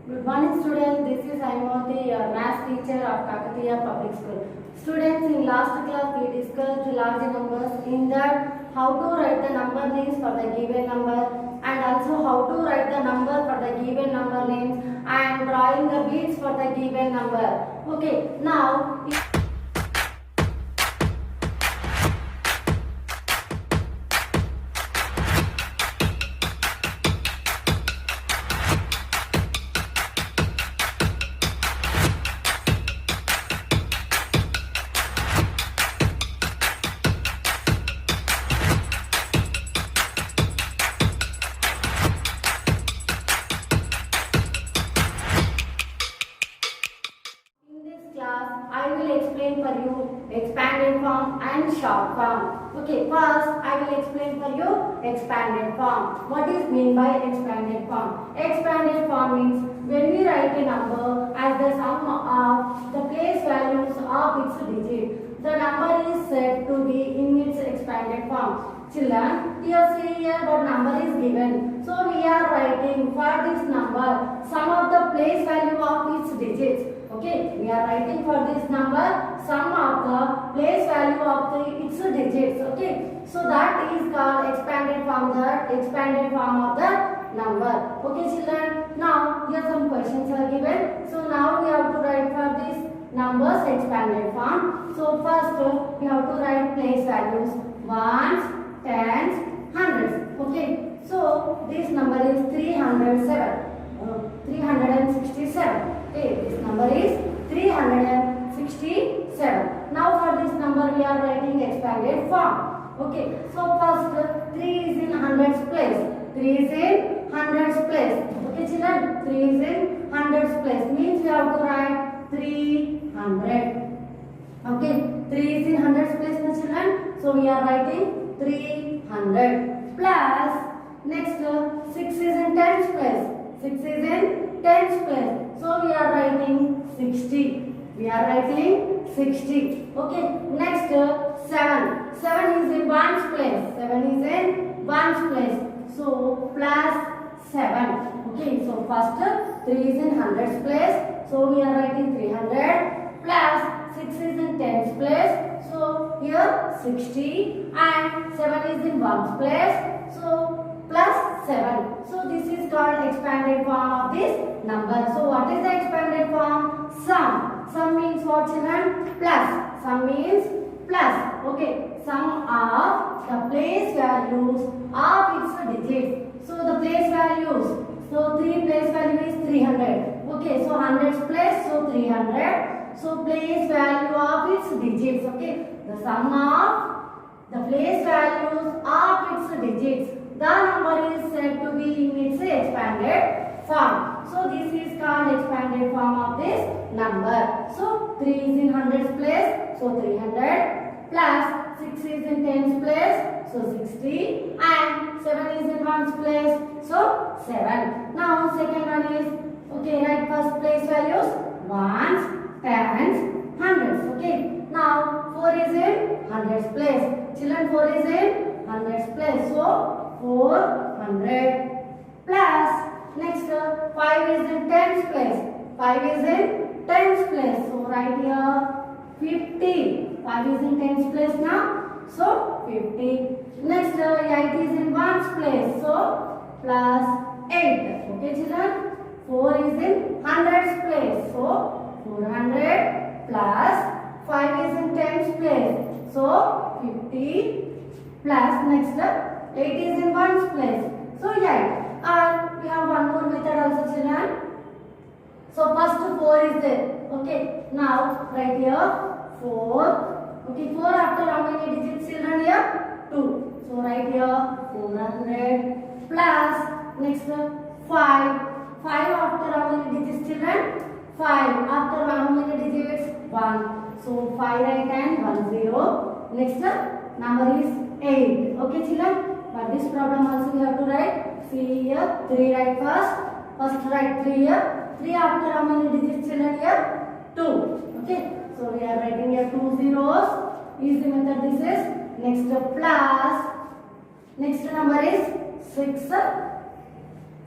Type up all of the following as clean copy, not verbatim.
Good morning students, this is Aimoti, your math teacher of Kakatiya Public School. Students, in last class we discussed large numbers, in that how to write the number names for the given number and also how to write the number for the given number names and drawing the beads for the given number. Okay, now class, I will explain for you expanded form and short form. Okay, first I will explain for you expanded form. What is mean by expanded form? Expanded form means when we write a number as the sum of the place values of its digit, the number is said to be in its expanded form. Children, here what number is given. So we are writing for this number sum of the place value of its digits. Okay, we are writing for this number sum of the place value of its digits. Okay, so that is called expanded form, the expanded form of the number. Okay children, now here some questions are given. So now we have to write for this numbers expanded form. So first we have to write place values, ones, tens, hundreds. Okay, so this number is 307. 367. Okay, this number is 367. Now for this number we are writing expanded form. Okay, so first 3 is in hundreds place. 3 is in hundreds place. Okay children, 3 is in hundreds place means we have to write 300. Okay, 3 is in hundreds place na children. So we are writing 300 plus next 6 is in tens place. 6 is in tens place. So we are writing 60. We are writing 60. Okay. Next 7. 7 is in ones place. 7 is in ones place. So plus 7. Okay. So first 3 is in hundreds place. So we are writing 300 plus 6 is in tens place. So here 60 and 7 is in ones place. So plus 7. So this is called expanded form of this number. So what is the expanded form? Sum. Sum means what children? Plus. Sum means plus. Okay. Sum of the place values of its digits. So the place values. So 3 place value is 300. Okay. So hundreds place. So 300. So place value of its digits. Okay. The sum of the place values of its digits. The number is said to be in its expanded form. So this is called expanded form of this number. So 3 is in hundreds place. So 300 plus 6 is in tens place. So 60 and 7 is in ones place. So 7. Now second one is, okay, write first place values, ones, tens, hundreds. Okay. Now 4 is in hundreds place. Children, 4 is in hundreds place. So 400 plus next 5 is in tens place. 5 is in tens place. So write here 50. 5 is in tens place now. So 50. Next 8 is in ones place. So plus 8. Okay children. 4 is in hundreds place. So 400 plus 5 is in tens place. So 50 plus next 8 is in ones place. So 8. And we have one more method also children. So first 4 is there. Okay. Now write here 4. Okay. 4 after how many digits children here? 2. So write here 400 plus next 5. 5 after how many digits children? 5 after how many digits? 1. So 5 right and 1 0. Next number is 8. Okay children. For this problem also we have to write, see here 3 write first. First write 3 here. 3 after how many digits children here? 2. Okay. So we are writing here 2 zeros. Easy method this is. Next plus. Next number is 6.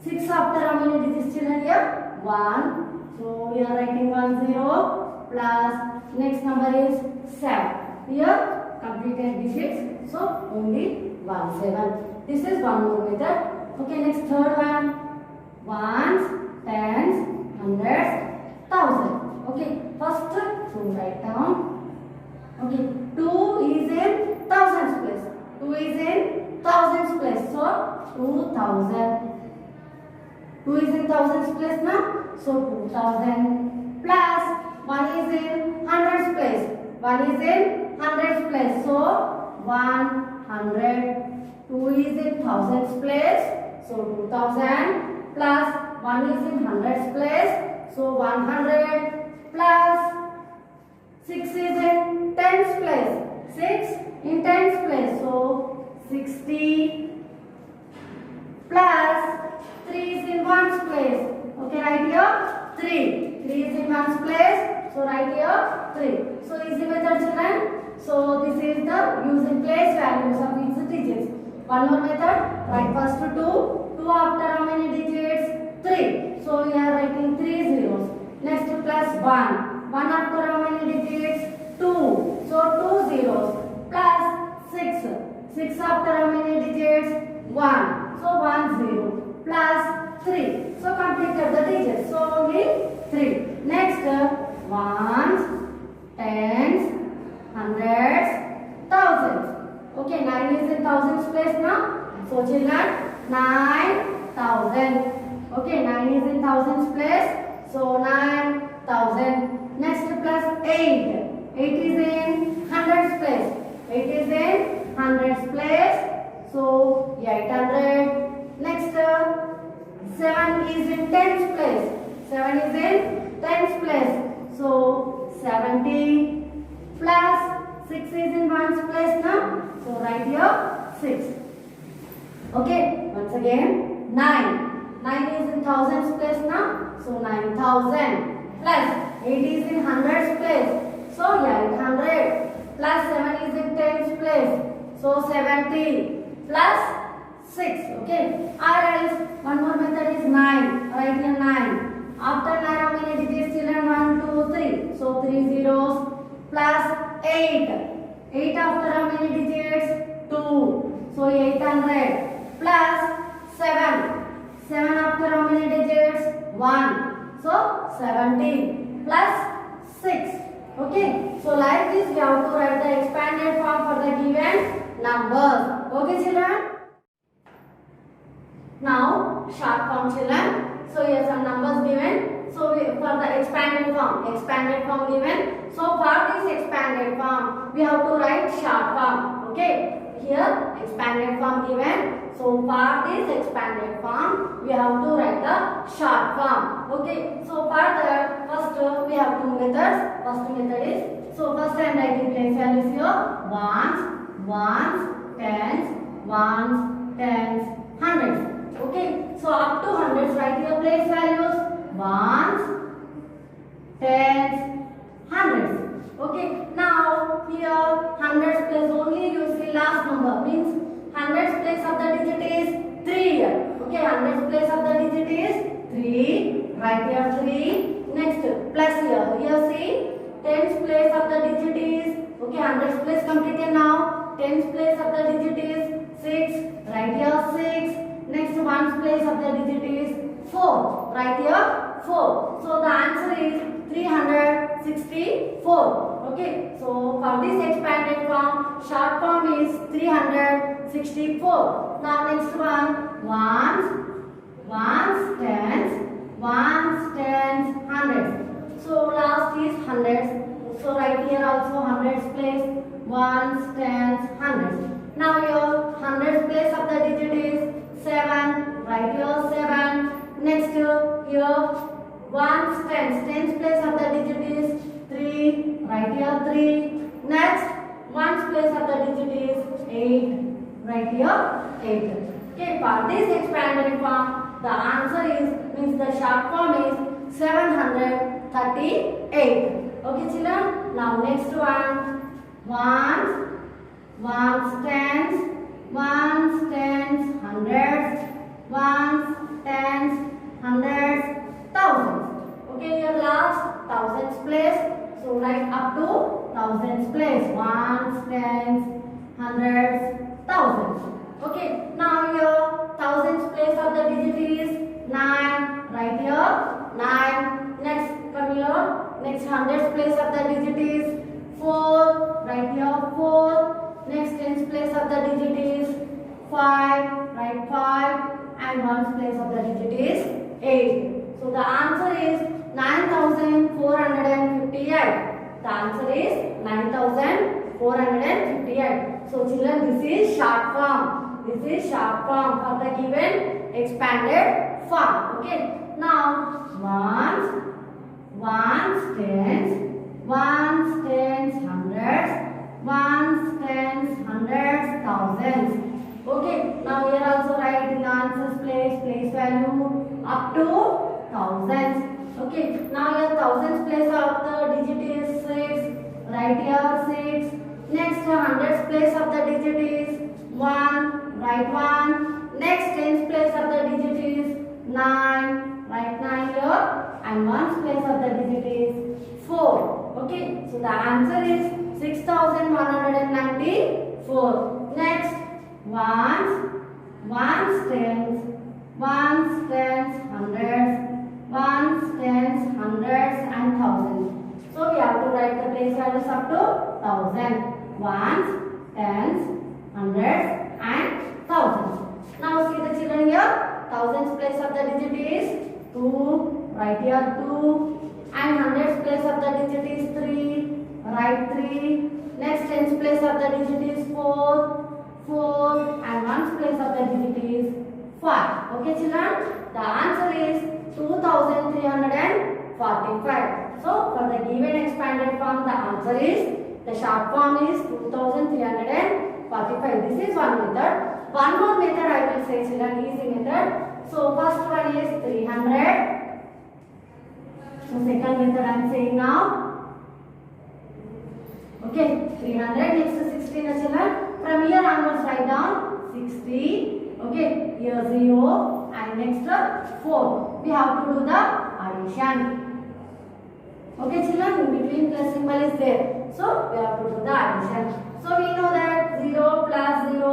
6 after how many digits children here? 1. So we are writing 1 0 plus next number is 7. Here completed digits. So only 1 7. This is one more method. Okay, next third one. Ones, tens, hundreds, thousand. Okay, first so write down. Okay, 2 is in thousands place. 2 is in thousands place. So 2000. 2 is in thousands place now. So 2000 plus 1 is in hundreds place. 1 is in hundreds place. So 100. 2 is in thousands place. So 2000 plus 1 is in hundreds place. So 100 plus 6 is in tens place. 6 in tens place. So 60 plus 3 is in ones place. Okay, write here 3. 3 is in ones place. So write here 3. So easy method, children. So this is the using place values of each digits. One more method. Write first 2. 2 after how many digits? 3. So we are writing 3 zeros. Next plus 1. 1 after how many digits? 2. So 2 zeros. Plus 6. 6 after how many digits? 1. So 1 0. Plus 3. So completed the digits. So only 3. Next ones, tens, hundreds, thousands. Okay, 9 is in thousands place now. So children, 9,000. Okay, 9 is in thousands place. So 9,000. Next plus 8. 8 is in hundreds place. 8 is in hundreds place. So 800. Next 7 is in tens place. 7 is in tens place. So 70 plus 6 is in ones place now. So write here 6. Okay, once again 9. 9 is in thousands place now. So 9,000 plus 8 is in hundreds place. So 800 plus 7 is in tens place. So 70 plus 6. Okay, or else one more method is 9. Write here 9. After 9 how many digits, children? 1, 2, 3. So 3 zeros plus 8. 8 after how many digits? 2. So 800 plus 7. 7 after how many digits? 1. So 70 plus 6. Okay. So like this we have to write the expanded form for the given numbers. Okay, children. Now short form, children. So here some numbers given. So for the expanded form given. So for this expanded form, we have to write short form. Okay, here expanded form given. So for this expanded form, we have to write the short form. Okay, so for that, first we have two methods. First method is, so first I am writing place values here. Ones, tens, hundreds. Okay, so up to hundreds, write your place values. Ones, tens, hundreds. Okay, now here hundreds place only you see last number, means hundreds place of the digit is 3 here. Okay, hundreds place of the digit is 3. Write here 3. Next plus here. Here see tens place of the digit is, okay, hundreds place completed now. Tens place of the digit is 6. Write here 6. Next ones place of the digit is 4. Write here 4. So the answer is 364. Okay, so for this expanded form, short form is 364. Now next one, ones, tens, hundreds. So last is hundreds. So right here also hundreds place, ones, tens, hundreds. Now here hundreds place of the digit is 7. Write here 7. Next here ones, tens place of the digit is 3. Write here 3. Next ones place of the digit is 8. Write here 8. Okay, for this expanded form, the answer is, means the short form is 738. Okay, children. Now next one, ones, tens, hundreds, ones, tens, hundreds, thousands. up to thousands place. Ones, tens, hundreds, thousands. Okay, now here thousands place of the digit is 9. Right here 9. Next come here. Next hundreds place of the digit is 4. Right here 4. Next tens place of the digit is 5. Right 5. And ones place of the digit is 8. So the answer is 9458. The answer is 9458. So children, this is short form. This is short form for the given expanded form. Okay. Now ones, tens, hundreds, tens, hundreds, thousands. Okay. Now here also write in the answers place value up to thousands. Okay. Now here thousands place of the digit is 6. Write here 6. Next hundreds place of the digit is 1. Write 1. Next tens place of the digit is 9. Write 9 here. And ones place of the digit is 4. Okay. So the answer is 6194. Next ones, tens, hundreds, tens, hundreds and thousands. So we have to write the place values up to 1000. Ones, tens, hundreds and thousands. Now see the children here. Thousands place of the digit is 2. Write here 2. And hundreds place of the digit is 3. Write 3. Next tens place of the digit is 4. And ones place of the digit is 5. Okay children, the answer is 2345. So for the given expanded form, the answer is, the short form is 2345. This is one method. One more method I will say children, easy method. So first one is 300. So second method I am saying now. Okay, 300 next to 16 children. From here onwards write down 60. Okay, here 0 and next 4. We have to do the addition. Okay children, in between plus symbol is there. So we have to do the addition. So we know that 0 plus 0,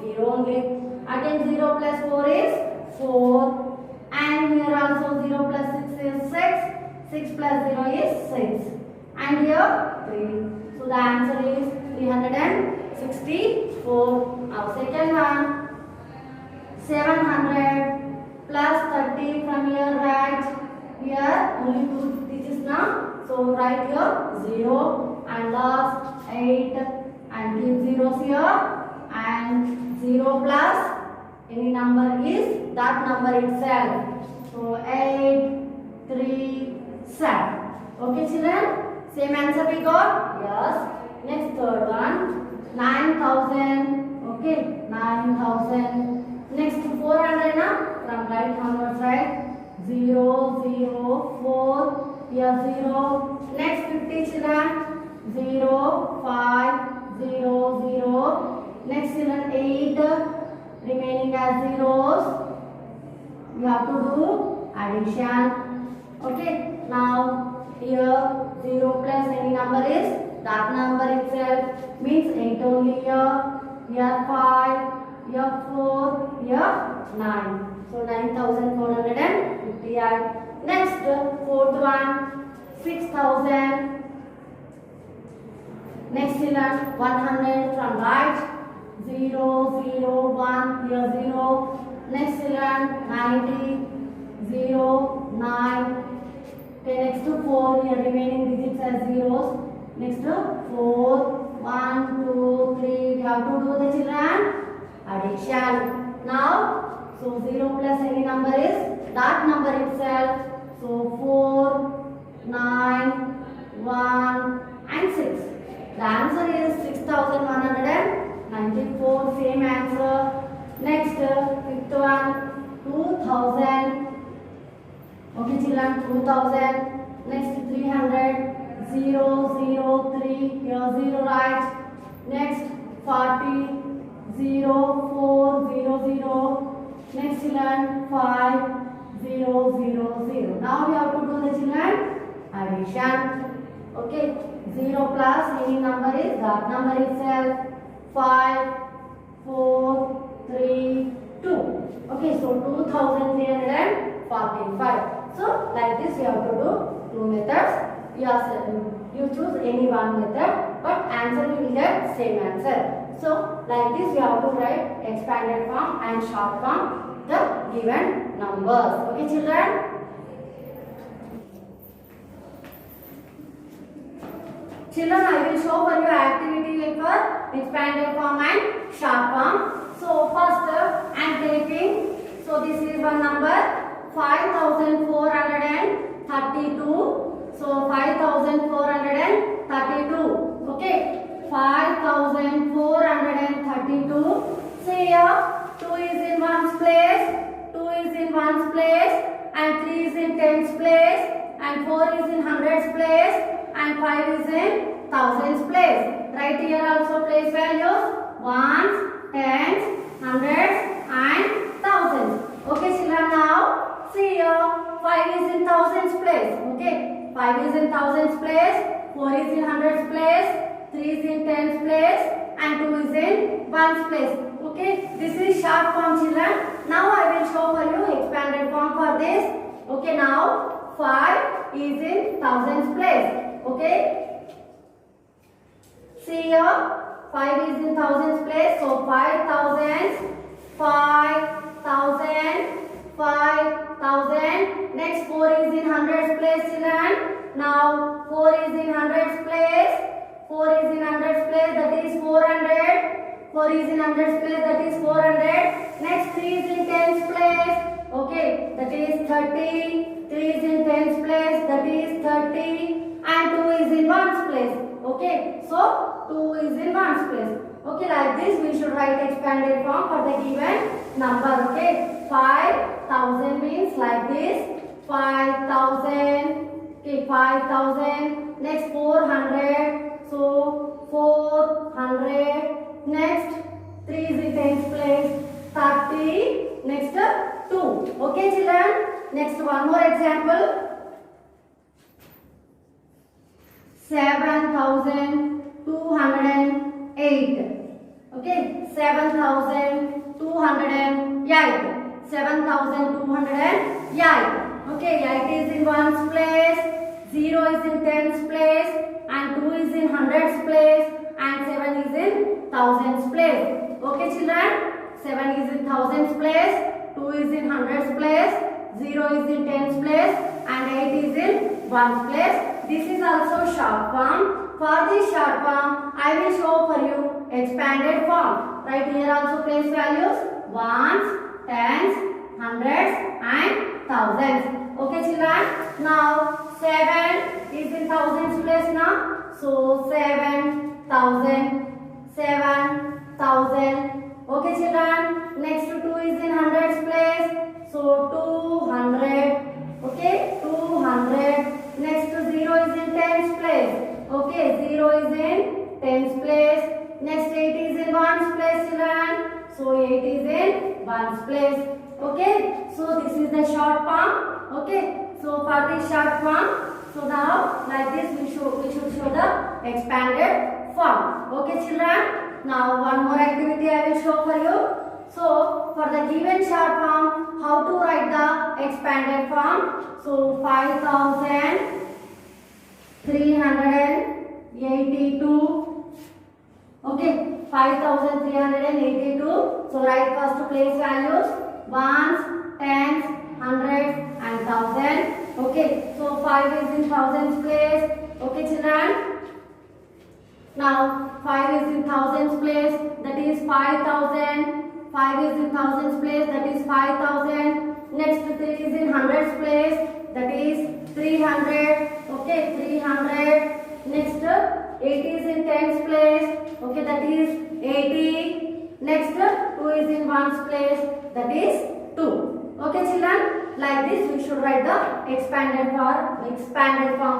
0 only. Again 0 plus 4 is 4. And here also 0 plus 6 is 6. 6 plus 0 is 6. And here 3. So the answer is 364. Now second one, 700 plus 30. From here write here only 2 digits now. So write here 0 and last 8 and keep zeros here, and 0 plus any number is that number itself. So 8, 3, 7. Okay children, same answer we got? Yes. Next third one, 9,000. Okay, 9,000. Next 400 now, from right onwards right, 0, 0, 4, here 0. Next 50 children, 0, 5, 0, 0. Next children 8, remaining as zeros. You have to do addition. Okay, now here 0 plus any number is that number itself, means 8 only here. Here 5, here 4, here 9. So 9,458. Next fourth one, 6,000. Next children 100 from right, 0, 0, 1, here 0. Next children 90, 0, 9. Okay, next to 4, here remaining digits as zeros. Next to 4, 1, 2, 3. We have to do the children addition. Now, so 0 plus any number is that number itself. So 4, 9, 1 and 6. The answer is 6,194. Same answer. Next fifth one, 2,000. Okay children, 2,000. Next 300, 0, 0, 3. Here 0 right. Next 40, 0, 4, 0, 0. Next children 5, 0, 0, 0. Now we have to do the children addition. Okay, 0 plus any number is that number itself. 5, 4, 3, 2. Okay, so 2345. So like this you have to do two methods. Yes, you choose any one method, but answer you will get same answer. So like this you have to write expanded form and short form the given numbers. Okay, children. Children, I will show for you activity for expanded form and short form. So first I am taking. So this is one number 5432. So 5432. Okay, 5432. See here, 2 is in ones place, 2 is in ones place, and 3 is in tens place, and 4 is in hundreds place, and 5 is in thousands place. Right here also place values ones, tens, hundreds, and thousands. Okay, children, now see here, 5 is in thousands place. Okay, 5 is in thousands place, 4 is in hundreds place, 3 is in tens place, and 2 is in ones place. Okay, this is short form, children. Now I will show for you expanded form for this. Okay, now 5 is in thousands place. Okay, see here, 5 is in thousands place. So 5,000, 5,000, 5,000. Next 4 is in hundreds place, children. Now 4 is in hundreds place. 4 is in hundreds place, that is 400. 4 is in hundreds place, that is 400. Next 3 is in tens place. Okay, that is 30. 3 is in tens place, that is 30. And 2 is in ones place. Okay, so 2 is in ones place. Okay, like this we should write expanded form for the given number. Okay, 5,000 means like this. 5,000. Okay, 5,000. Next 400. So 400. Next 3 is in tens place. 30. Next 2. Okay, children. Next one more example. 7,208. Okay, 7,208. 7,208. Okay, 8 is in ones place, 0 is in tens place, and 2 is in hundreds place, and 7 is in thousands place. Okay, children, 7 is in thousands place, 2 is in hundreds place, 0 is in tens place, and 8 is in ones place. This is also short form. For this short form, I will show for you expanded form. Right here also place values ones, tens, hundreds, and thousands. Okay, children. Now 7 is in thousands place now. So 7,000, 7,000. Okay, children. Next 2 is in hundreds place. So 200. Okay, 200. Next 0 is in tens place. Okay, 0 is in tens place. Next 8 is in ones place, children. So 8 is in ones place. Okay, so this is the short form. Okay, so for this short form, so now like this we should show the expanded form. Okay, children. Now one more activity I will show for you. So for the given short form, how to write the expanded form? So 5,382. Okay, 5,382. So write first place values ones, tens, hundreds, and thousand. Okay, so 5 is in thousands place. Okay, children. Now 5 is in thousands place, that is 5,000. 5 is in thousands place, that is 5,000. Next 3 is in hundreds place, that is 300. Okay, 300. Next 8 is in tens place, okay, that is 80. Next 2 is in ones place, that is 2. Okay, children, like this we should write the expanded form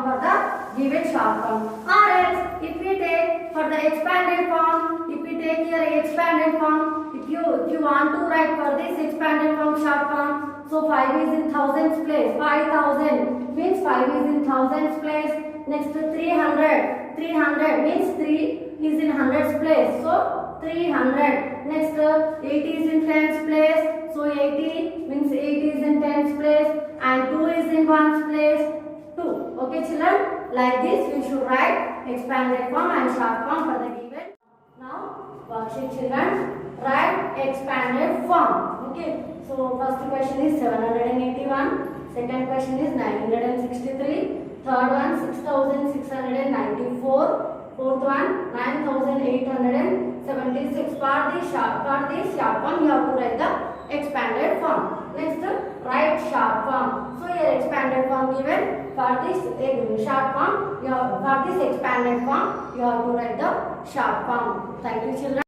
for the given short form. Or else if we take for the expanded form, if we take here expanded form, if you want to write for this expanded form short form, so 5 is in thousands place. 5,000 means 5 is in thousands. thousands place. Next 300. 300 means 3 is in hundreds place. So 300. Next 8 is in tens place. So 80 means 8 is in tens place and 2 is in ones place. 2. Okay children, like this we should write expanded form and short form for the given. Now worksheet children, write expanded form. Okay, so first question is 781, second question is 963, third one 6694, fourth one 9876. For the short form you have to write the expanded form. Next write short form. So here expanded form given. For this short form, for this expanded form you have to write the short form. Thank you children.